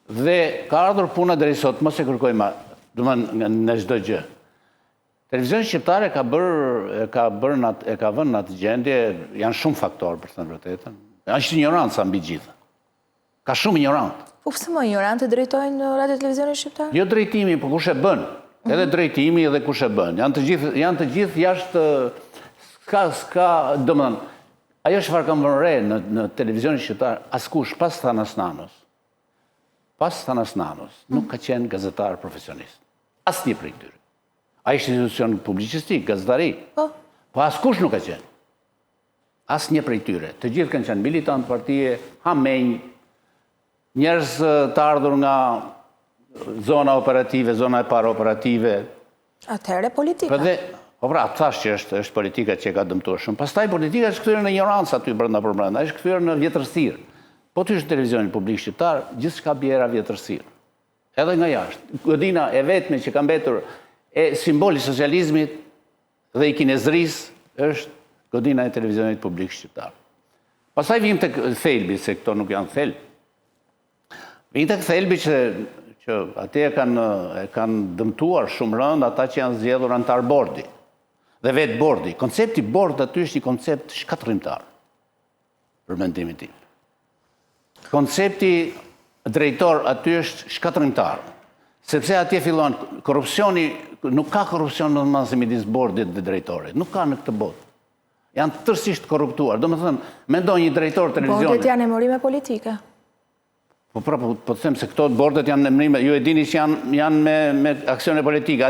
Dhe ka ardhur puna deri sot, mos e kërkojmë, në çdo gjë. Televizioni shqiptar e ka vënë në atë gjendje, janë shumë faktorë për të thënë vërtetën. Është ignoranca mbi gjithë. Ka shumë ignorant. Po pse më ignorantë drejtojnë radio televizionin shqiptar? Jo drejtimi, por kush e bën. Edhe drejtimi edhe kush e bën. Janë të gjithë jashtë s'ka, domethënë, ajo çfarë kam vënë re në televizionin shqiptar, askush pas Thanas Nanos nuk ka qenë gazetar profesionist. Asnjë prej tyre. Ai është institucion publicistik, gazetari. Po askush nuk ka qenë. Asnjë prej tyre. Të gjithë kanë qenë militant partije, hamenj, njerëz të ardhur nga zona operative, zona e para operative. Atëherë politika. Po pra, thash që është politika që ka dëmtuar shumë. Pastaj politika është kthyer në ignorancë aty brenda për brenda, është kthyer në vjetërsirë. Po ty është televizionin publik shqiptar, gjithçka bjera vjetërsirë. Edhe nga jashtë. Godina e vetme që ka mbetur e simboli socializmit dhe i kinezërisë është godina e televizionit publik shqiptar. Pastaj vim tek thelbi, se këto nuk janë thelb. Vim tek thelbi që atje kanë dëmtuar shumë rënd ata që janë zgjedhur antar bordi. Dhe vetë bordi. Koncepti bord aty është një koncept shkatërrimtar. Për mendimin tim. Koncepti drejtor aty është shkatërrimtar. Sepse atje fillon korrupsioni, nuk ka korrupsion më të madh se midis bordit dhe drejtorit. Nuk ka në këtë botë. Janë tërësisht korruptuar. Domethënë, mendon një drejtor televizioni. Bordet janë emërime politike. Po të them se këto bordet janë emërime, ju e dini që janë me aksione politike.